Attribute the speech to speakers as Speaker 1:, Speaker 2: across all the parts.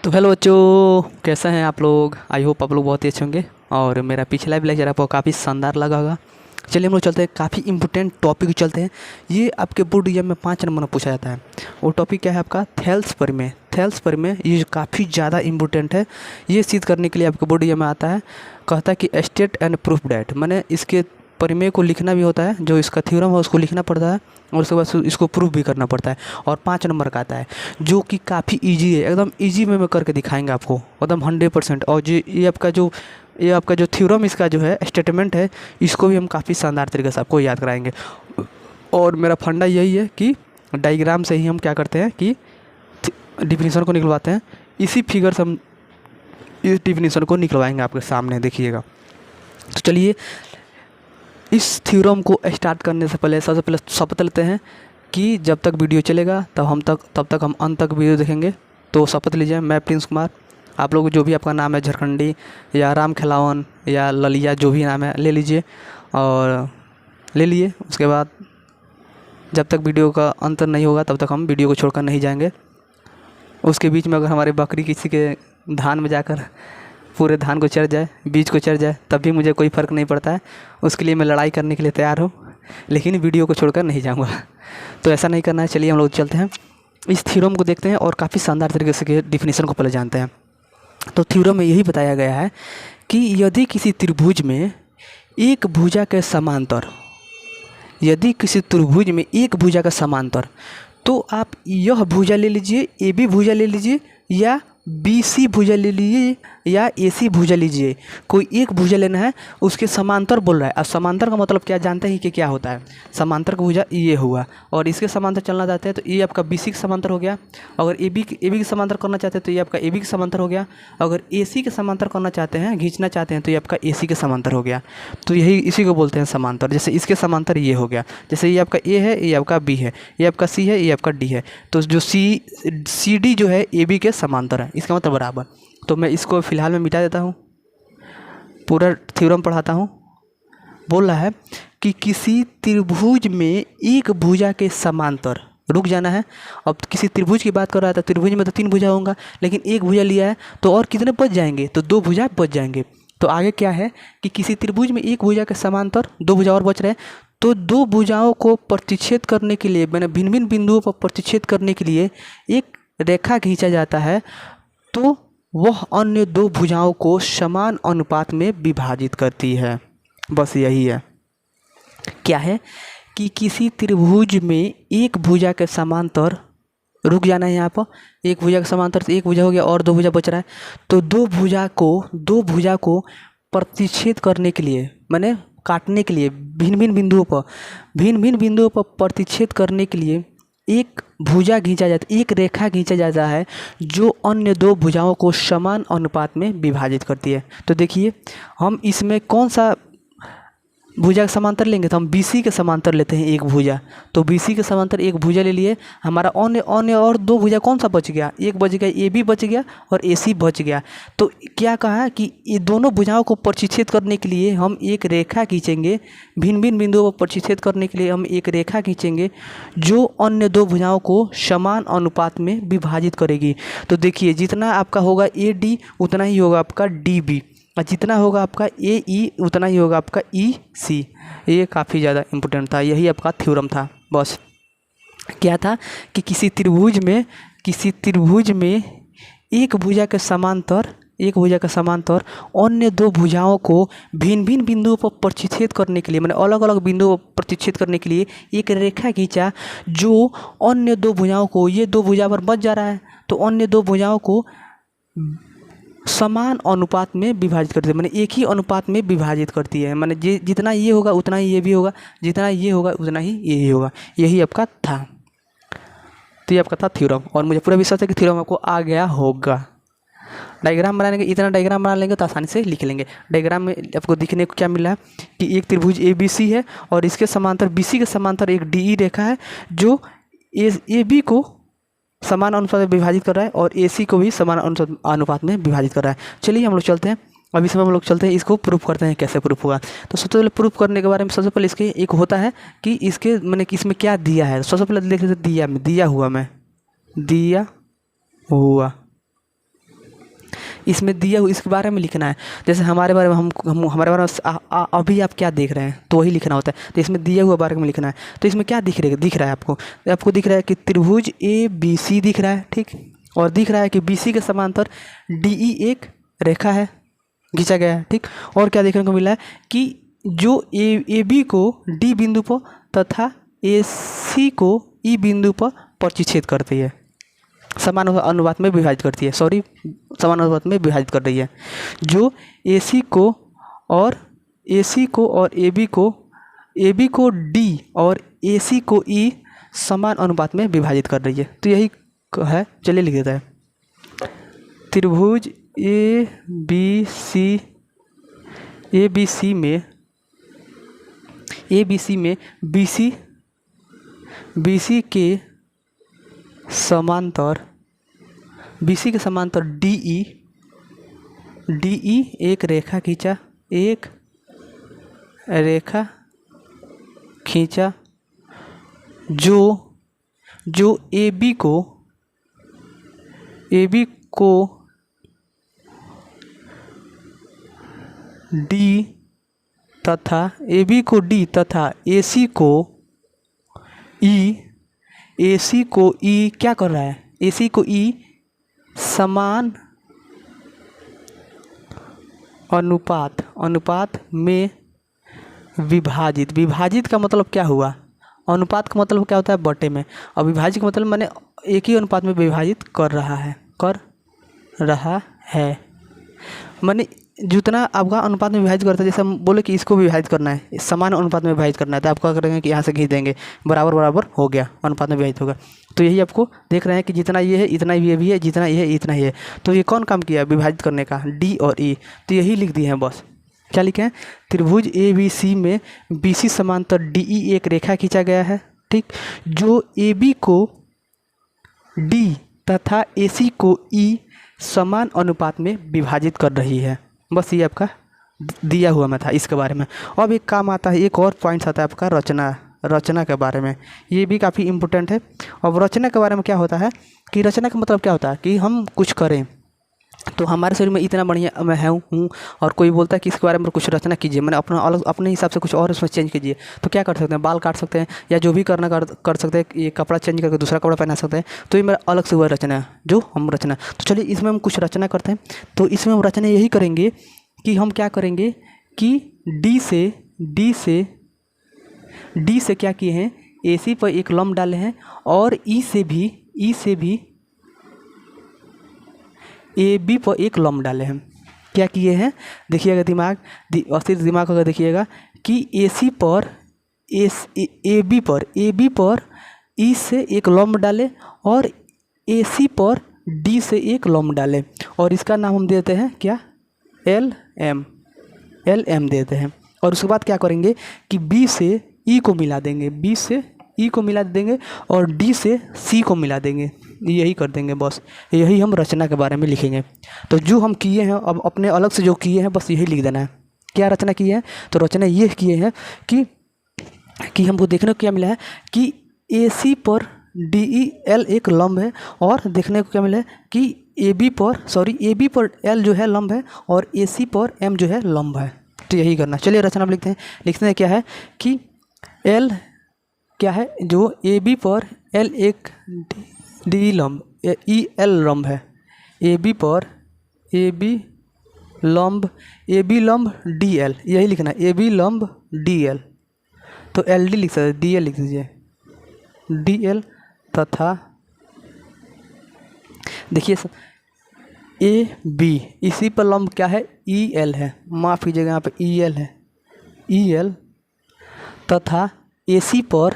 Speaker 1: तो हेलो बच्चों, कैसे हैं आप लोग। आई होप आप लोग बहुत ही अच्छे होंगे और मेरा पिछला भी लेक्चर आपको काफ़ी शानदार लगा होगा। चलिए हम लोग चलते हैं, काफ़ी इंपॉर्टेंट टॉपिक चलते हैं। ये आपके बोर्ड एग्जाम में 5 नंबर में पूछा जाता है। वो टॉपिक क्या है आपका? थेल्स परिमेय। थेल्स परिमेय ये काफ़ी ज़्यादा इंपॉर्टेंट है। ये सिद्ध करने के लिए आपके बोर्ड एग्जाम में आता है, कहता है कि स्टेट एंड प्रूफ डैट, मैंने इसके परिमेय को लिखना भी होता है, जो इसका थ्योरम है उसको लिखना पड़ता है और उसके बाद इसको प्रूफ भी करना पड़ता है। और 5 नंबर का आता है जो कि काफ़ी इजी है, एकदम इजी में करके दिखाएंगे आपको एकदम 100%। और ये आपका जो थ्योरम इसका जो है स्टेटमेंट है, इसको भी हम काफ़ी शानदार तरीके से आपको याद कराएंगे। और मेरा फंडा यही है कि डायग्राम से ही हम क्या करते हैं कि डिफिनीसन को निकलवाते हैं। इसी फिगर से हम इस डिफिनीसन को निकलवाएंगे आपके सामने, देखिएगा। तो चलिए इस थ्योरम को स्टार्ट करने से पहले सबसे पहले शपथ लेते हैं कि जब तक वीडियो चलेगा तब तक हम अंत तक वीडियो देखेंगे। तो शपथ लीजिए। मैं प्रिंस कुमार, आप लोग जो भी आपका नाम है, झारखंडी या राम खिलावन या ललिया, जो भी नाम है ले लीजिए और ले लिए। उसके बाद जब तक वीडियो का अंत नहीं होगा तब तक हम वीडियो को छोड़कर नहीं जाएंगे। उसके बीच में अगर हमारी बकरी किसी के धान में जाकर पूरे धान को चढ़ जाए, बीज को चढ़ जाए, तब भी मुझे कोई फ़र्क नहीं पड़ता है। उसके लिए मैं लड़ाई करने के लिए तैयार हूँ, लेकिन वीडियो को छोड़कर नहीं जाऊँगा। तो ऐसा नहीं करना है। चलिए हम लोग चलते हैं, इस थ्योरम को देखते हैं और काफ़ी शानदार तरीके से डिफिनीसन को पहले जानते हैं। तो थ्योरम में यही बताया गया है कि यदि किसी त्रिभुज में एक भुजा के समांतर, यदि किसी त्रिभुज में एक भुजा का समांतर, तो आप यह भुजा ले लीजिए, ए बी भुजा ले लीजिए या बी सी भुजा ले लीजिए या ए सी भुजा लीजिए, कोई एक भुजा लेना है, उसके समांतर बोल रहा है। अब समांतर का मतलब क्या जानते हैं कि क्या होता है? समांतर का भुजा ये हुआ और इसके समांतर चलना चाहते हैं तो ये आपका बी सी के समांतर हो गया। अगर ए बी के समांतर करना चाहते हैं तो ये आपका ए बी के समांतर हो गया। अगर ए सी के समांतर करना चाहते हैं, खींचना चाहते हैं, तो ये आपका ए सी के समांतर हो गया। तो यही इसी को बोलते हैं समांतर। जैसे इसके समांतर ये हो गया, जैसे ये आपका ए है, ये आपका बी है, ये आपका सी है, ये आपका डी है। तो जो सी डी जो है ए बी के समांतर है, इसका मतलब बराबर। तो मैं इसको फ़िलहाल में मिटा देता हूँ, पूरा थ्योरम पढ़ाता हूँ। बोल रहा है कि किसी त्रिभुज में एक भुजा के समांतर, रुक जाना है। अब किसी त्रिभुज की बात कर रहा था, त्रिभुज में तो 3 भुजा होंगे, लेकिन एक भुजा लिया है तो और कितने बच जाएंगे? तो 2 भुजा बच जाएंगे। तो आगे क्या है कि किसी त्रिभुज में एक भुजा के समांतर 2 भुजा और बच रहे हैं, तो 2 भुजाओं को प्रतिच्छेद करने के लिए, मैंने भिन्न भिन्न बिंदुओं पर प्रतिच्छेद करने के लिए एक रेखा खींचा जाता है, तो वह अन्य 2 भुजाओं को समान अनुपात में विभाजित करती है। बस यही है। क्या है कि किसी त्रिभुज में एक भुजा के समांतर, रुक जाना है यहाँ पर, एक भुजा के समांतर तो एक भुजा हो गया और 2 भुजा बच रहा है, तो 2 भुजा को प्रतिच्छेद करने के लिए, मैंने काटने के लिए, भिन्न भिन्न बिंदुओं पर प्रतिच्छेद करने के लिए एक भुजा खींचा जाता है, एक रेखा खींचा जाता है जो अन्य 2 भुजाओं को समान अनुपात में विभाजित करती है। तो देखिए हम इसमें कौन सा भुजा के समांतर लेंगे, तो हम BC के समांतर लेते हैं एक भुजा। तो BC के समांतर एक भुजा ले लिए, हमारा अन्य और 2 भुजा कौन सा बच गया? एक बच गया AB बच गया और AC बच गया। तो क्या कहा कि ये दोनों भुजाओं को प्रतिच्छेद करने के लिए हम एक रेखा खींचेंगे, भिन्न भिन्न बिंदुओं पर प्रतिच्छेद करने के लिए हम एक रेखा खींचेंगे जो अन्य 2 भुजाओं को समान अनुपात में विभाजित करेगी। तो देखिए जितना आपका होगा AD उतना ही होगा आपका DB, और जितना होगा आपका AE उतना ही होगा आपका EC। ये काफ़ी ज़्यादा इम्पोर्टेंट था, यही आपका थ्योरम था। बस क्या था कि किसी त्रिभुज में एक भुजा के समांतर अन्य 2 भुजाओं को भिन्न भिन्न बिंदुओं पर प्रतिच्छेद करने के लिए, मैंने अलग अलग बिंदुओं पर प्रतिच्छेद करने के लिए एक रेखा खींचा जो अन्य 2 भुजाओं को, ये 2 भुजा पर बच जा रहा है, तो अन्य 2 भुजाओं को समान अनुपात में विभाजित करती है, मैंने एक ही अनुपात में विभाजित करती है। मैंने जितना ये होगा उतना ही ये भी होगा, जितना ये होगा उतना ही ये होगा। यही आपका था। तो ये आपका था थ्योरम, और मुझे पूरा विश्वास है कि थ्योरम आपको आ गया होगा। डायग्राम बना लेंगे, इतना डायग्राम बना लेंगे तो आसानी से लिख लेंगे। डायग्राम में आपको दिखने को क्या मिला है कि एक त्रिभुज ABC है और इसके समांतर BC के समांतर एक DE रेखा है जो AB को समान अनुपात में विभाजित कर रहा है और AC को भी समान अनुपात में विभाजित कर रहा है। चलिए हम लोग चलते हैं, अभी समय हम लोग चलते हैं, इसको प्रूफ करते हैं कैसे प्रूफ हुआ। तो सबसे पहले प्रूफ करने के बारे में सबसे पहले इसके एक होता है कि इसके मैंने इसमें क्या दिया है। सबसे पहले देख लेते दिया हुआ इसमें दिया हुआ इसके बारे में लिखना है। जैसे हमारे बारे में हम हमारे बारे में अभी आप क्या देख रहे हैं तो वही लिखना होता है। तो इसमें दिया हुआ बारे में लिखना है। तो इसमें क्या दिख रहा है आपको दिख रहा है कि त्रिभुज ABC दिख रहा है, ठीक। और दिख रहा है कि BC के समांतर DE एक रेखा है, खींचा गया है, ठीक। और क्या देखने को मिला है कि जो AB को D बिंदु पर तथा AC को E बिंदु पर प्रतिच्छेद करती है, समान अनुपात में विभाजित करती है, समान अनुपात में विभाजित कर रही है। जो AC को और AB को D और AC को E समान अनुपात में विभाजित कर रही है। तो यही है, चलिए लिख देता है। त्रिभुज ABC में BC के समांतर DE एक रेखा खींचा जो AB को D तथा AC को E क्या कर रहा है, AC को E समान अनुपात में विभाजित का मतलब क्या हुआ, अनुपात का मतलब क्या होता है, बटे में। और विभाजित का मतलब माने एक ही अनुपात में विभाजित कर रहा है माने जितना आपका अनुपात में विभाजित करता है। जैसे हम बोले कि इसको भी विभाजित करना है, समान अनुपात में विभाजित करना है, तो आप क्या करेंगे कि यहाँ से खींच देंगे, बराबर हो गया, अनुपात में विभाजित होगा। तो यही आपको देख रहे हैं कि जितना ये है इतना ये भी है, जितना ये है इतना ही है। तो ये कौन काम किया विभाजित करने का, D और E। तो यही लिख दिए हैं बस। क्या लिखे हैं, त्रिभुज ABC में BC समांतर DE एक रेखा खींचा गया है, ठीक। जो AB को D तथा AC को E समान अनुपात में विभाजित कर रही है। बस ये आपका दिया हुआ मैं था इसके बारे में। अब एक काम आता है, एक और पॉइंट्स आता है आपका रचना के बारे में। ये भी काफ़ी इम्पोर्टेंट है। अब रचना के बारे में क्या होता है कि रचना का मतलब क्या होता है कि हम कुछ करें तो हमारे शरीर में इतना बढ़िया मैं हूँ और कोई बोलता है कि इसके बारे में कुछ रचना कीजिए, मैंने अपना अलग अपने हिसाब से कुछ और उसमें चेंज कीजिए। तो क्या कर सकते हैं, बाल काट सकते हैं या जो भी करना कर सकते हैं, ये कपड़ा चेंज करके दूसरा कपड़ा पहना सकते हैं। तो ये मेरा अलग से हुआ रचना है, जो हम रचना। तो चलिए इसमें हम कुछ रचना करते हैं। तो इसमें हम रचना यही करेंगे कि हम क्या करेंगे कि डी से क्या किए हैं, AC पर एक लंब डाले हैं और E से भी AB पर एक लंब डाले हैं। क्या किए हैं देखिएगा, अस्थिर दिमाग अगर देखिएगा कि AC पर AB पर E से एक लंब डाले और AC पर D से एक लंब डाले और इसका नाम हम देते हैं क्या, LM देते हैं। और उसके बाद क्या करेंगे कि B से E को मिला देंगे और D से C को मिला देंगे, यही कर देंगे बस। यही हम रचना के बारे में लिखेंगे। तो जो हम किए हैं अब अपने अलग से जो किए हैं बस यही लिख देना है। क्या रचना की है, तो रचना ये किए हैं कि हमको देखने को क्या मिला है कि AC पर DEL एक लंब है और देखने को क्या मिला है कि AB पर L जो है लंब है और AC पर M जो है लंब है। तो यही करना। चलिए रचना लिखते हैं क्या है कि L क्या है, जो AB पर L एक D लंब EL लंब है, AB पर AB लंब DL, यही लिखना है, AB लंब DL। तो LD लिख सकते, DL लिख दीजिए, DL तथा देखिए AB इसी पर लंब क्या है, EL है, माफ़ कीजिएगा यहाँ पे EL है, EL तथा AC पर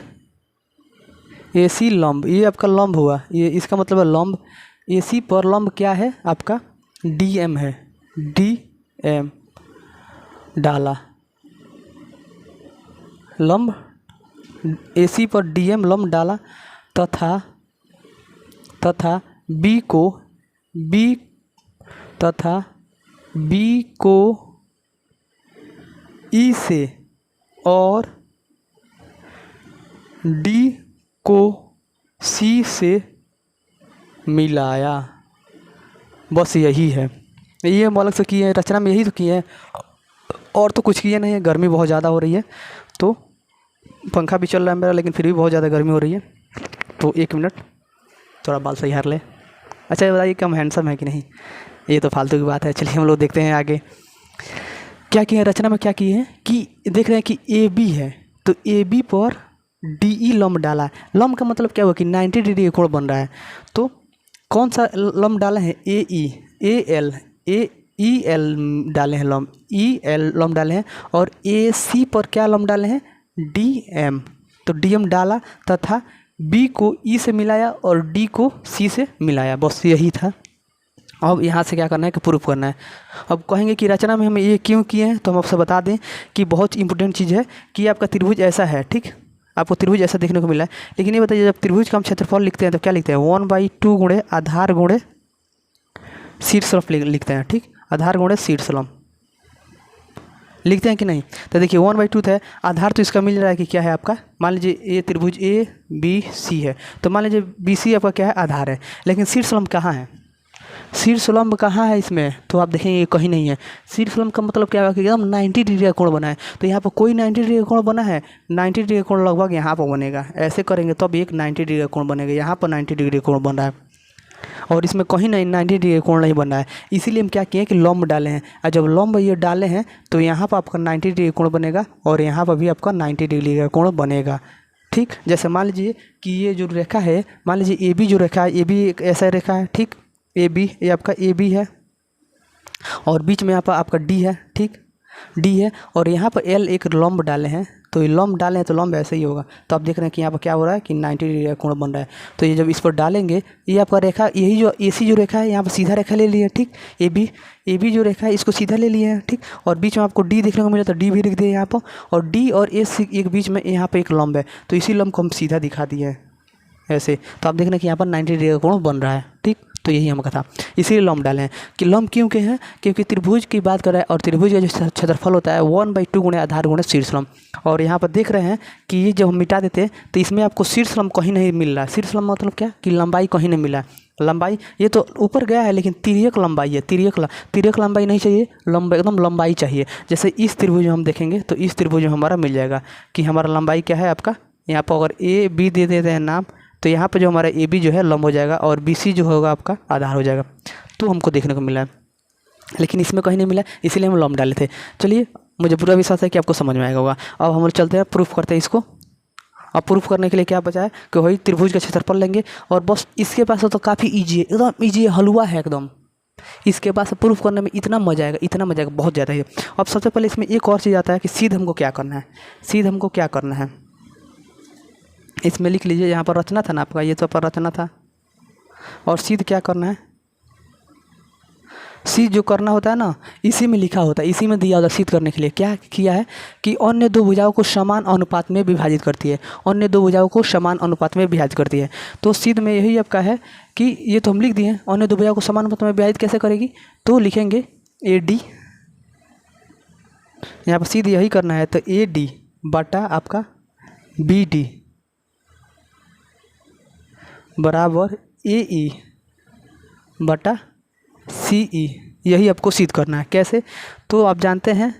Speaker 1: AC लंब, ये आपका लंब हुआ, ये इसका मतलब है लंब। AC पर लंब क्या है आपका, DM है, DM डाला लंब, AC पर DM लंब डाला तथा B को E से और D को C से मिलाया। बस यही है। ये हम अलग से किए हैं, रचना में यही तो किए हैं और तो कुछ किए नहीं है। गर्मी बहुत ज़्यादा हो रही है तो पंखा भी चल रहा है मेरा, लेकिन फिर भी बहुत ज़्यादा गर्मी हो रही है। तो 1 मिनट, थोड़ा बाल सही हार ले। अच्छा ये बताइए कम हैंडसम है कि नहीं, ये तो फालतू की बात है। चलिए हम लोग देखते हैं आगे क्या किए हैं। रचना में क्या किए हैं कि देख रहे हैं कि ए बी है, तो ए बी पर डी ई लंब डाला है। लंब का मतलब क्या हुआ कि 90 डिग्री का कोण बन रहा है। तो कौन सा लंब डाला है, ए ई, A L, A E L डाले हैं लंब, ई एल लंब डाले हैं। और ए सी पर क्या लंब डाले हैं, डी एम। तो डी एम डाला तथा बी को ई से मिलाया और डी को सी से मिलाया, बस यही था। अब यहाँ से क्या करना है कि प्रूफ करना है। अब कहेंगे कि रचना में हम ये क्यों किए हैं, तो हम आपसे बता दें कि बहुत इंपॉर्टेंट चीज़ है कि आपका त्रिभुज ऐसा है, ठीक, आपको त्रिभुज ऐसा देखने को मिला है। लेकिन ये बताइए जब त्रिभुज का हम क्षेत्रफल लिखते हैं तो क्या लिखते हैं, 1/2 गुणे आधार गुणे शीर्षलंब लिखते हैं, ठीक, आधार गुणे शीर्षलंब लिखते हैं कि नहीं। तो देखिए 1/2 है, आधार तो इसका मिल रहा है कि क्या है आपका, मान लीजिए ये त्रिभुज ए बी सी है, तो मान लीजिए बी सी आपका क्या है, आधार है। लेकिन शीर्षलंब कहाँ है, शीर्षलंब कहाँ है इसमें, तो आप देखेंगे कहीं नहीं है। शीर्षलंब का मतलब क्या है कि एकदम 90 डिग्री का कोण बना है। तो यहाँ पर कोई 90 डिग्री का कोण बना है, 90 डिग्री का कोण लगभग यहाँ पर बनेगा। ऐसे करेंगे तो अब एक 90 डिग्री का कोण बनेगा, यहाँ पर 90 डिग्री का कोण बन रहा है और इसमें कहीं नहीं 90 डिग्री का कोण नहीं बन रहा है। इसीलिए हम क्या किए कि लंब डाले हैं, और जब लंब ये डाले हैं तो यहाँ पर आपका 90 डिग्री का कोण बनेगा और यहाँ पर भी आपका 90 डिग्री का कोण बनेगा, ठीक। जैसे मान लीजिए कि ये जो रेखा है, मान लीजिए ए बी जो रेखा है, ए बी एक ऐसा रेखा है, ठीक, ए बी, ये आपका ए बी है और बीच में यहाँ पर आपका डी है, ठीक, डी है और यहाँ पर एल एक लंब डाले हैं। तो ये लंब डाले हैं तो लंब ऐसे ही होगा। तो आप देख रहे हैं कि यहाँ पर क्या हो रहा है कि 90 डिग्री का कोण बन रहा है। तो ये जब इस पर डालेंगे, ये आपका रेखा, यही जो ए सी जो रेखा है यहाँ पर सीधा रेखा ले लिए, ठीक, ए बी जो रेखा है इसको सीधा ले लिए हैं, ठीक। और बीच में आपको डी देखने को मिला तो डी भी लिख दिए यहाँ पर, और डी और ए सी एक बीच में यहाँ पर एक लंब है, तो इसी लंब को हम सीधा दिखा दिए हैं ऐसे। तो आप देख रहे हैं कि यहाँ पर 90 डिग्री का कोण बन रहा है, ठीक। तो यही हमका था, इसीलिए लंब डाले हैं। कि लंब क्यों के हैं, क्योंकि त्रिभुज की बात कर रहा है और त्रिभुज का जो क्षेत्रफल होता है 1/2 गुणे आधार गुणे शीर्षलंब। और यहाँ पर देख रहे हैं कि ये जब हम मिटा देते हैं तो इसमें आपको शीर्षलंब कहीं नहीं मिल रहा है। शीर्षलंब मतलब क्या कि लंबाई कहीं नहीं मिला, लंबाई ये तो ऊपर गया है लेकिन तिर्यक लंबाई है, तिर्यक लंबाई नहीं चाहिए, लंबाई एकदम लंबाई चाहिए। जैसे इस त्रिभुज में हम देखेंगे तो इस त्रिभुज में हमारा मिल जाएगा कि हमारा लंबाई क्या है आपका, यहाँ पर अगर ए बी दे देते हैं नाम, तो यहाँ पे जो हमारा ए बी जो है लंब हो जाएगा और बी सी जो होगा आपका आधार हो जाएगा। तो हमको देखने को मिला है, लेकिन इसमें कहीं नहीं मिला, इसीलिए हम लंब डाले थे। चलिए मुझे पूरा विश्वास है कि आपको समझ में आएगा होगा। अब हम लोग चलते हैं प्रूफ करते हैं इसको। अब प्रूफ करने के लिए क्या बचा है कि वही त्रिभुज का क्षेत्रफल लेंगे और बस इसके पास तो काफ़ी ईजी है, एकदम ईजी है, हलवा है एकदम। इसके पास प्रूफ करने में इतना मजा आएगा, इतना मजा आएगा, बहुत ज़्यादा है। अब सबसे पहले इसमें एक और चीज़ आता है कि सीध हमको क्या करना है, सीध हमको क्या करना है इसमें लिख लीजिए। यहाँ पर रचना था ना आपका, ये तो पर रचना था, और सीध क्या करना है, सीध जो करना होता है ना इसी में लिखा होता है, इसी में दिया होता है। सीध करने के लिए क्या किया है कि अन्य दो भुजाओं को समान अनुपात में विभाजित करती है, अन्य दो भुजाओं को समान अनुपात में विभाजित करती है। तो सीध में यही आपका है कि ये तो हम लिख दिए, अन्य दो भुजाओं को समान अनुपात में विभाजित कैसे करेगी, तो लिखेंगे ए डी, यहाँ पर सीध यही करना है, तो ए डी बटा आपका बी डी बराबर ए ई बटा सी ई, यही आपको सिद्ध करना है। कैसे, तो आप जानते हैं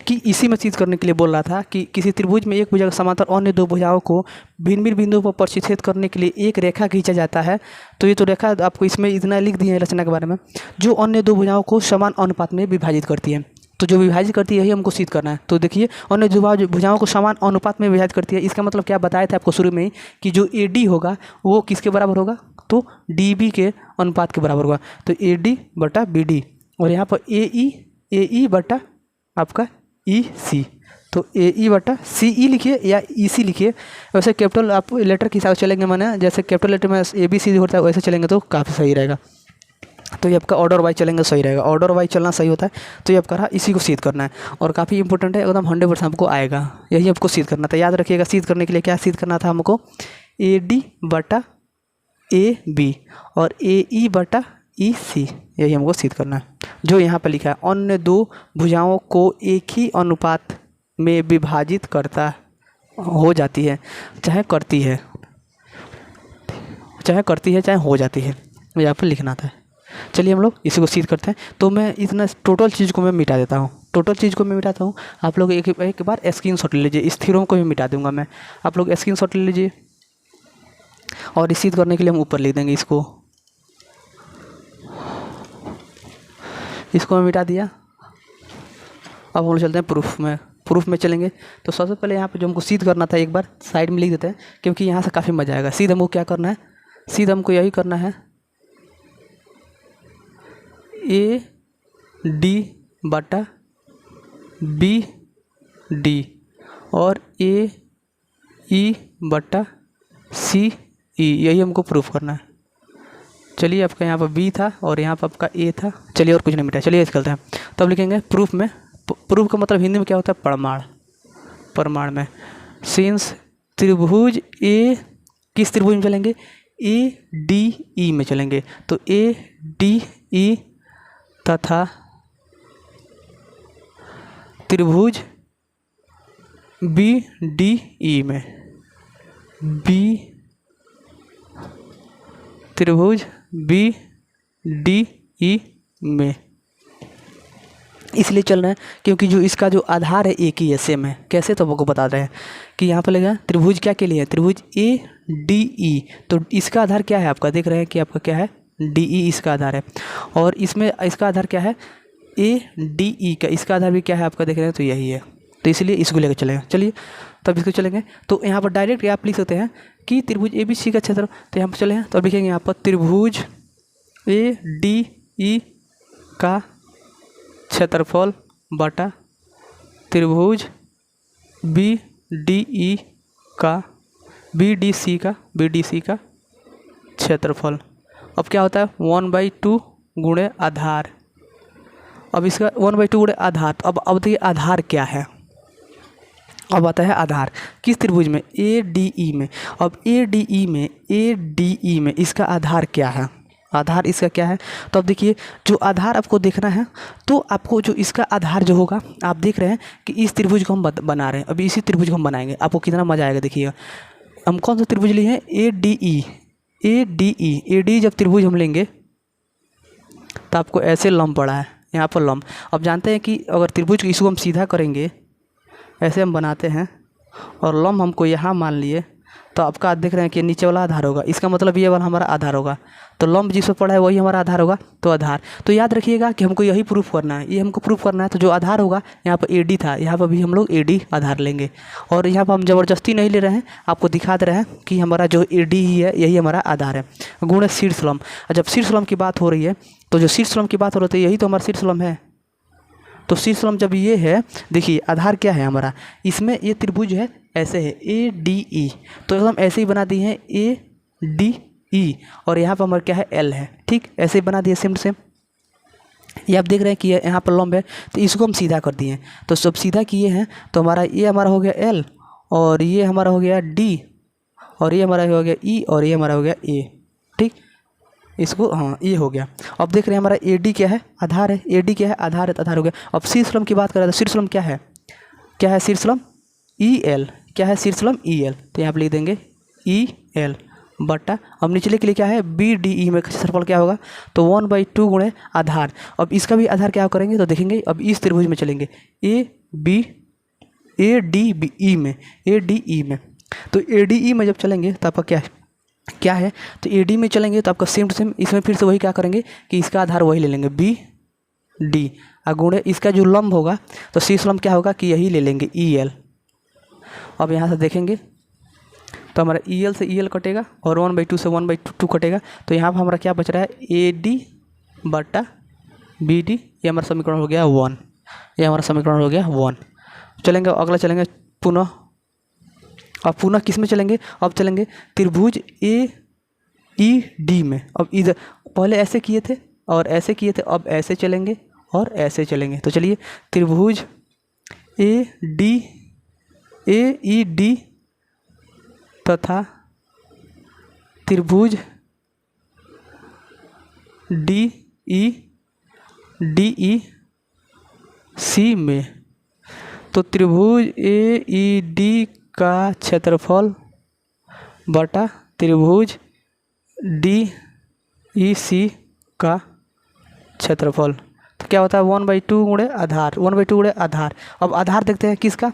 Speaker 1: कि इसी में सिद्ध करने के लिए बोल रहा था कि किसी त्रिभुज में एक भुजा के समांतर अन्य दो भुजाओं को भिन्न भिन्न बिंदुओं पर प्रतिच्छेद करने के लिए एक रेखा खींचा जाता है। तो ये तो रेखा आपको इसमें इतना लिख दिए हैं रचना के बारे में, जो अन्य दो भुजाओं को समान अनुपात में विभाजित करती है। तो जो विभाजित करती है यही हमको सिद्ध करना है। तो देखिए अन्य जो भुजाओं को समान अनुपात में विभाजित करती है, इसका मतलब क्या बताया था आपको शुरू में ही कि जो ए डी होगा वो किसके बराबर होगा, तो डी बी के अनुपात के बराबर होगा। तो ए डी बटा बी डी, और यहाँ पर ए ई बटा आपका ई सी, तो ए ई बटा सी ई लिखिए या ई सी लिखिए। वैसे कैपिटल आप लेटर के हिसाब से चलेंगे, मैंने जैसे कैपिटल लेटर में ए बी सी होता है वैसे चलेंगे तो काफ़ी सही रहेगा। तो ये आपका ऑर्डर वाइज चलेंगे सही रहेगा, ऑर्डर वाइज चलना सही होता है। तो ये आपका रहा, इसी को सिद्ध करना है और काफ़ी इंपॉर्टेंट है, एकदम 100% हमको आएगा, यही आपको सिद्ध करना था। याद रखिएगा सिद्ध करने के लिए क्या सिद्ध करना था हमको, ए डी बटा ए बी और ए ई बटा ई सी, यही हमको सिद्ध करना है। जो यहाँ पर लिखा है अन्य दो भुजाओं को एक ही अनुपात में विभाजित करता हो जाती है, चाहे करती है चाहे हो जाती है, यहाँ पर लिखना था। चलिए हम लोग इसी को सीध करते हैं। तो मैं इतना टोटल चीज़ को मैं मिटा देता हूँ, टोटल चीज़ को मैं मिटाता हूँ। आप लोग एक बार स्क्रीनशॉट ले लीजिए, इस थ्योरम को भी मिटा दूंगा मैं, आप लोग स्क्रीनशॉट ले लीजिए। और इस सीध करने के लिए हम ऊपर लिख देंगे इसको मैं मिटा दिया। अब हम लोग चलते हैं प्रूफ में चलेंगे। तो सबसे पहले यहाँ पे जो हमको सीध करना था एक बार साइड में लिख देते हैं, क्योंकि यहाँ से काफ़ी मजा आएगा। सीध हमको क्या करना है, सीध हमको यही करना है, ए डी बटा बी डी और ए ई बटा सी ई, यही हमको प्रूफ करना है। चलिए आपका यहाँ पर बी था और यहाँ पर आपका ए था। चलिए और कुछ नहीं मिटा, चलिए ऐसे करते हैं। तो अब लिखेंगे प्रूफ में, प्रूफ का मतलब हिंदी में क्या होता है, प्रमाण। प्रमाण में सिंस त्रिभुज ए, किस त्रिभुज में चलेंगे, ए डी ई में चलेंगे। तो ए डी ई तथा त्रिभुज बी डी ई में, बी त्रिभुज बी डी ई में इसलिए चल रहा है क्योंकि जो इसका जो आधार है एक ही है, सेम है। कैसे, तो आपको बता रहे हैं कि यहाँ पर लगेगा त्रिभुज क्या के लिए है, त्रिभुज ए डी ई। तो इसका आधार क्या है आपका, देख रहे हैं कि आपका क्या है, डी ई इसका आधार है। और इसमें इसका आधार क्या है, ए डी ई का, इसका आधार भी क्या है आपका, देख रहे हैं, तो यही है। तो इसलिए इसको लेकर चलेंगे। चलिए तब इसको चलेंगे। तो यहाँ पर डायरेक्ट आप लिख सकते हैं कि त्रिभुज ए बी सी का क्षेत्र। तो यहाँ पर चले हैं तो अब लिखेंगे यहाँ पर त्रिभुज ए डी ई का क्षेत्रफल बटा त्रिभुज बी डी ई का, बी डी सी का क्षेत्रफल। अब क्या होता है 1/2 गुणे आधार। अब इसका 1/2 गुणे आधार। तो अब देखिए आधार क्या है, अब आता है आधार किस त्रिभुज में, ए डी ई में। अब ए डी ई में इसका आधार क्या है, आधार इसका क्या है। तो अब देखिए जो आधार आपको देखना है, तो आपको जो इसका आधार जो होगा, आप देख रहे हैं कि इस त्रिभुज को हम बना रहे हैं, अभी इसी त्रिभुज को हम बनाएंगे। आपको कितना मजा आएगा देखिएगा। हम कौन सा त्रिभुज लिए हैं, A D E. A D जब त्रिभुज हम लेंगे तो आपको ऐसे लंब पड़ा है, यहाँ पर लंब। अब जानते हैं कि अगर त्रिभुज को इसको हम सीधा करेंगे, ऐसे हम बनाते हैं और लंब हमको यहाँ मान लिए, तो आपका देख रहे हैं कि नीचे वाला आधार होगा, इसका मतलब ये वाला हमारा आधार होगा। तो लंब जिस पर पड़ा है वही हमारा आधार होगा। तो आधार, तो याद रखिएगा कि हमको यही प्रूफ करना है, ये हमको प्रूफ करना है। तो जो आधार होगा, यहाँ पर ए डी था, यहाँ पर भी हम लोग ए डी आधार लेंगे। और यहाँ पर हम ज़बरदस्ती नहीं ले रहे हैं, आपको दिखा दे रहे हैं कि हमारा जो ए डी ही है, यही हमारा आधार है। गुण शीर्ष लंब। जब शीर्ष लंब की बात हो रही है, तो जो शीर्ष लंब की बात हो रही है, यही तो हमारा शीर्ष लंब है। तो शीर्ष लंब जब ये है, देखिए आधार क्या है हमारा, इसमें ये त्रिभुज है, ऐसे है ए डी ई। तो एकदम ऐसे ही बना दिए हैं ए डी ई, और यहाँ पर हमारा क्या है, एल है। ठीक, ऐसे ही बना दिए सेम टू सेम। ये आप देख रहे हैं कि यहाँ पर लंब है, तो इसको हम सीधा कर दिए। तो सब सीधा किए हैं, तो हमारा ये हमारा हो गया एल, और ये हमारा हो गया डी, और ये हमारा हो गया ई, और ये हमारा हो गया ए। ठीक, इसको हाँ ये हो गया। अब देख रहे हैं हमारा ए डी क्या है, आधार है। ए डी क्या है, आधार है, तो आधार हो गया। अब शीर्ष लंब की बात करें तो शीर्ष लंब क्या है, शीर्ष लंब ई एल। क्या है शीर्ष लंब, ई एल। तो यहाँ पर लिख देंगे ई एल बटा, अब निचले के लिए क्या है, बी डी ई में क्षेत्रफल क्या होगा, तो 1/2 गुणे आधार। अब इसका भी आधार क्या करेंगे, तो देखेंगे अब इस त्रिभुज में चलेंगे, ए डी ई में, ए डी ई में। तो ए डी ई में जब चलेंगे तो आपका क्या है, तो ए डी में चलेंगे तो आपका सेम टू सेम इसमें फिर से वही क्या करेंगे कि इसका आधार वही ले लेंगे, बी डी, गुणे इसका जो लंब होगा, तो शीर्ष लंब क्या होगा कि यही ले लेंगे, ई एल। अब यहाँ से देखेंगे तो हमारा ई एल से ई एल कटेगा, और 1/2 से 1/2 कटेगा। तो यहाँ पर हमारा क्या बच रहा है, ए डी बटा बी डी। ये हमारा समीकरण हो गया 1, ये हमारा समीकरण हो गया 1। चलेंगे अगला, चलेंगे पुनः। अब पुनः किस में चलेंगे, अब चलेंगे त्रिभुज ए ई डी में। अब इधर पहले ऐसे किए थे और ऐसे किए थे, अब ऐसे चलेंगे और ऐसे चलेंगे। तो चलिए त्रिभुज ए ई डी तथा त्रिभुज डी ई सी में। तो त्रिभुज ए ई डी का क्षेत्रफल बटा त्रिभुज डी ई सी का क्षेत्रफल। तो क्या होता है 1/2 गुणे आधार, 1/2 गुणे आधार। अब आधार देखते हैं किसका,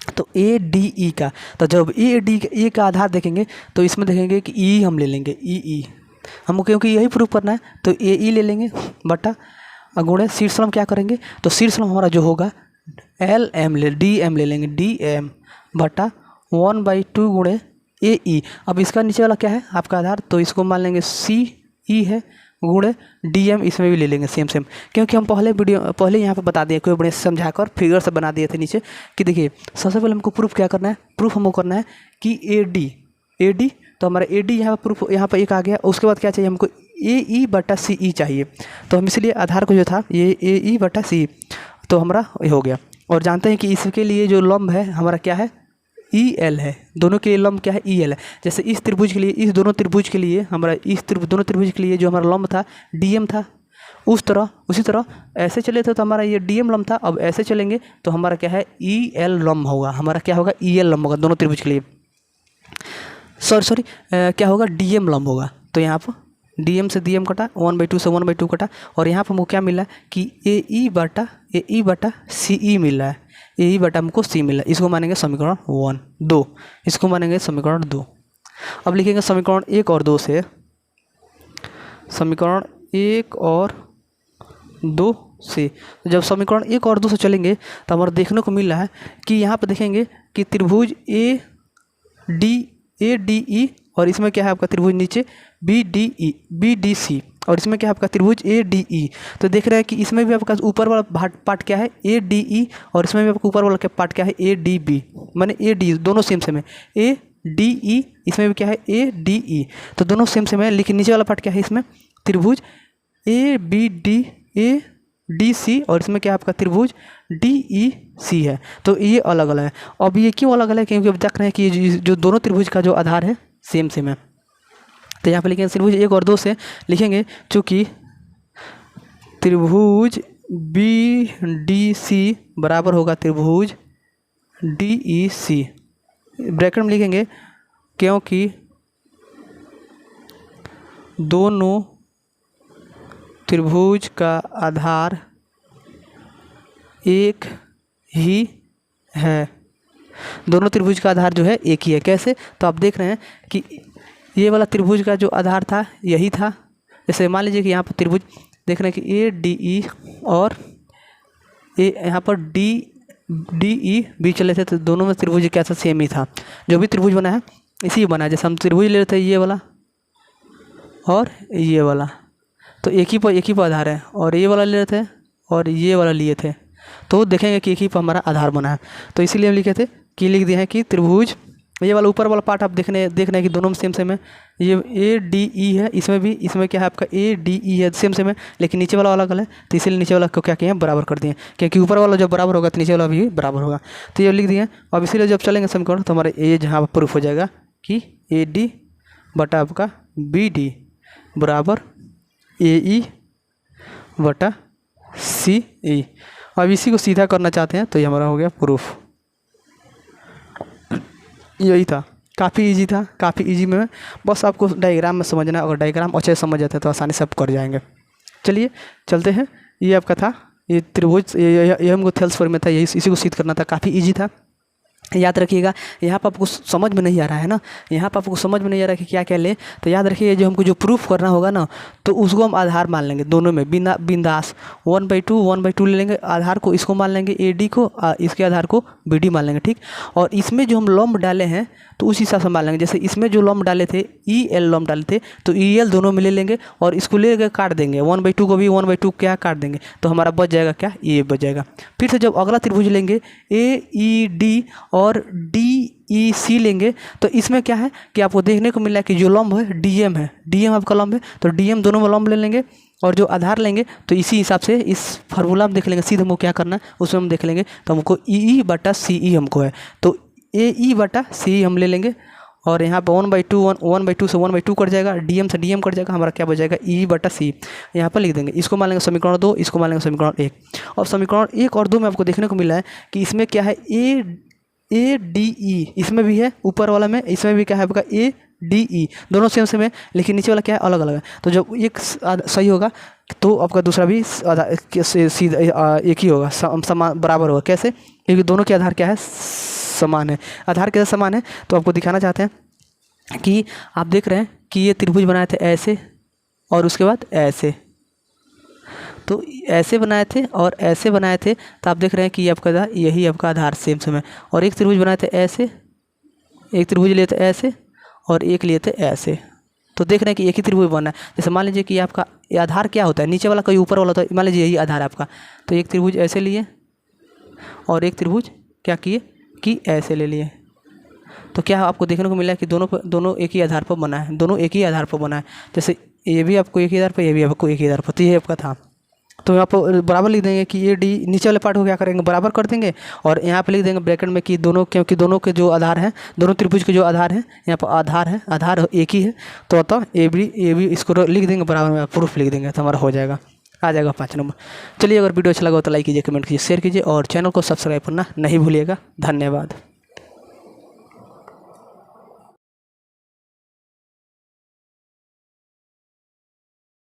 Speaker 1: तो ए डी ई का। तो जब ए डी ए का आधार देखेंगे तो इसमें देखेंगे कि ई हम ले लेंगे, ई हमको क्योंकि यही प्रूफ करना है तो ए ई ले लेंगे बटा गुणे शीर्षलम क्या करेंगे, तो शीर्षलम हमारा जो होगा एल एम डी एम ले लेंगे, डी एम बटा 1/2 गुणे ए ई। अब इसका नीचे वाला क्या है आपका आधार, तो इसको मान लेंगे सी ई है गुणे डी एम, इसमें भी ले लेंगे सेम क्योंकि हम पहले यहाँ पे बता दिए, कोई बड़े समझाकर फिगर से बना दिए थे नीचे कि देखिए सबसे पहले हमको प्रूफ क्या करना है, प्रूफ हमको करना है कि ए डी तो हमारा ए डी यहाँ पर प्रूफ यहाँ पर एक आ गया। उसके बाद क्या चाहिए हमको ए ई बटा सी ई चाहिए, तो हम इसलिए आधार को जो था ये ए ई बटा सी तो हमारा ये हो गया। और जानते हैं कि इसके लिए जो लंब है हमारा क्या है ई एल है, दोनों के लिए लंब क्या है ई एल है। जैसे इस त्रिभुज के लिए, इस दोनों त्रिभुज के लिए हमारा दोनों त्रिभुज के लिए जो हमारा लंब था डी एम था, उसी तरह ऐसे चले थे तो हमारा ये डी एम लंब था। अब ऐसे चलेंगे तो हमारा क्या है ई एल लंब होगा, हमारा क्या होगा ई एल लंब होगा दोनों त्रिभुज के लिए, सॉरी क्या होगा डी एम लंब होगा। तो यहाँ पर डी एम से डी एम कटा, 1/2 से 1/2 कटा, और यहाँ पर हमको क्या मिला कि ए ई बटा सी ई मिल रहा है, ए ई बटा हमको सी मिल रहा है। इसको मानेंगे समीकरण 1 2, इसको मानेंगे समीकरण 2। अब लिखेंगे समीकरण 1 और 2 से, समीकरण 1 और 2 से जब समीकरण 1 और 2 से चलेंगे तो हमारा देखने को मिल रहा है कि यहाँ पर देखेंगे कि त्रिभुज ए डी ई और इसमें क्या है आपका त्रिभुज नीचे बी डी सी, और इसमें क्या है आपका त्रिभुज ए डी ई। तो देख रहे हैं कि इसमें भी आपका ऊपर वाला पार्ट क्या है ए डी ई, और इसमें भी आपका ऊपर वाला पार्ट क्या है ए डी बी, माने ए डी दोनों सेम है, ए डी ई इसमें भी क्या है ए डी ई, तो दोनों सेम है। लेकिन नीचे वाला पार्ट क्या है इसमें त्रिभुज ए डी सी, और इसमें क्या है आपका त्रिभुज डी ई सी है। तो ये अलग अलग है। अब ये क्यों अलग अलग है, क्योंकि अब देख रहे हैं कि जो दोनों त्रिभुज का जो आधार है सेम है। तो यहाँ पे लिखेंगे त्रिभुज 1 और 2 से लिखेंगे चूँकि त्रिभुज बी डी सी बराबर होगा त्रिभुज डी ई सी, ब्रैकेट में लिखेंगे क्योंकि दोनों त्रिभुज का आधार एक ही है, दोनों त्रिभुज का आधार जो है एक ही है। कैसे, तो आप देख रहे हैं कि ये वाला त्रिभुज का जो आधार था यही था। जैसे मान लीजिए कि यहाँ पर त्रिभुज देख रहे हैं कि ए डी ई और ए यहाँ पर डी ई भी चले थे, तो दोनों में त्रिभुज कैसा सेम ही था, जो भी त्रिभुज बना है इसी बना है। जैसे हम त्रिभुज ले रहे थे ये वाला और ये वाला, तो एक ही पर आधार है, और ये वाला ले रहे थे और ये वाला लिए थे, तो देखेंगे कि एक ही पर हमारा आधार बना है। तो इसीलिए हम लिखे थे कि लिख दिए हैं कि त्रिभुज ये वाला ऊपर वाला पार्ट आप देख रहे हैं कि दोनों में सेम है। ये ए डी ई है, इसमें क्या है आपका ए डी ई है सेम है, लेकिन नीचे वाला अलग है, तो इसीलिए नीचे वाला को क्या किए हैं बराबर कर दिए, क्योंकि ऊपर वाला जब बराबर होगा तो नीचे वाला भी बराबर होगा। तो ये लिख दिए। अब इसीलिए जब चलेंगे समीकरण तो हमारे ये जहाँ प्रूफ हो जाएगा कि ए डी बटा आपका बी डी बराबर ए ई बटा सी ई। अब इसी को सीधा करना चाहते हैं तो ये हमारा हो गया प्रूफ। यही था, काफ़ी इजी था, काफ़ी इजी में बस आपको डायग्राम में समझना है। अगर डायग्राम अच्छे से समझ जाते हैं तो आसानी से आप कर जाएंगे। चलिए चलते हैं। ये आपका था ये त्रिभुज, ये हमको थेल्स फॉर्म में था, यही इसी को सिद्ध करना था, काफ़ी इजी था। याद रखिएगा, यहाँ पर आपको समझ में नहीं आ रहा है ना, यहाँ पर आपको समझ में नहीं आ रहा है कि क्या क्या ले, तो याद रखिए जो हमको जो प्रूफ करना होगा ना तो उसको हम आधार मान लेंगे दोनों में बिंदास 1/2 ले लेंगे आधार को, इसको मान लेंगे ए डी को, इसके आधार को बी डी मान लेंगे, ठीक। और इसमें जो हम लंब डाले हैं तो उस हिसाब से मान लेंगे। जैसे इसमें जो लंब डाले थे ई एल लंब डाले थे तो ई एल दोनों में ले लेंगे और इसको ले कर काट देंगे, 1/2 को भी 1/2 क्या काट देंगे, तो हमारा बच जाएगा क्या ए बच जाएगा। फिर से जब अगला त्रिभुज लेंगे ए ई डी और डी ई सी लेंगे तो इसमें क्या है कि आपको देखने को मिल रहा है कि जो लंब है डीएम है, डीएम आपका लंब है, तो डीएम दोनों में लंब ले लेंगे और जो आधार लेंगे तो इसी हिसाब से इस फार्मूला में देख लेंगे, सीधे हमको क्या करना है उसमें हम देख लेंगे। तो हमको ई बटा सी ई हमको है, तो ए ई बटा सी हम ले लेंगे और यहाँ पर 1/2 से 1/2 कट जाएगा, डीएम से डीएम कट जाएगा, हमारा क्या बच जाएगा ई बटा सी। यहाँ पर लिख देंगे, इसको मान लेंगे समीकरण 2, इसको मान लेंगे समीकरण 1। और समीकरण 1 और 2 में आपको देखने को मिला है कि इसमें क्या है ए डी ई, इसमें भी है ऊपर वाला में, इसमें भी क्या है आपका ए डी ई दोनों सेम सेम है, लेकिन नीचे वाला क्या है, अलग अलग है। तो जब एक सही होगा तो आपका दूसरा भी सीधा एक ही होगा, समान बराबर होगा। कैसे? क्योंकि दोनों के आधार क्या है, समान है। आधार कैसे समान है, तो आपको दिखाना चाहते हैं कि आप देख रहे हैं कि ये त्रिभुज बनाए थे ऐसे और उसके बाद ऐसे, तो ऐसे बनाए थे और ऐसे बनाए थे, तो आप देख रहे हैं कि आपका यही आपका आधार सेम सेम है। और एक त्रिभुज बनाए थे ऐसे, एक त्रिभुज लिए थे ऐसे और एक लिए थे ऐसे, तो देख रहे हैं कि एक ही त्रिभुज बना है। जैसे मान लीजिए कि आपका आधार क्या होता है, नीचे वाला कोई ऊपर वाला, तो मान लीजिए यही आधार है आपका, तो एक त्रिभुज ऐसे लिए और एक त्रिभुज क्या किए कि ऐसे ले लिए, तो क्या आपको देखने को मिला है कि दोनों एक ही आधार पर बना है, दोनों एक ही आधार पर बना है। जैसे ये भी आपको एक ही आधार पर, ये भी आपको एक ही आधार पर, तो ये आपका था। तो यहाँ पर बराबर लिख देंगे कि ये डी नीचे वाले पार्ट को क्या करेंगे, बराबर कर देंगे, और यहाँ पे लिख देंगे ब्रैकेट में कि दोनों, क्योंकि दोनों के जो आधार हैं, दोनों त्रिभुज के जो आधार हैं, यहाँ पर आधार है, आधार एक ही है, तो अतः ए भी इसको लिख देंगे बराबर में, प्रूफ लिख देंगे, तो हमारा हो जाएगा, आ जाएगा 5 नंबर। चलिए, अगर वीडियो अच्छा लगा हो तो लाइक कीजिए, कमेंट कीजिए, शेयर कीजिए और चैनल को सब्सक्राइब करना नहीं भूलिएगा। धन्यवाद।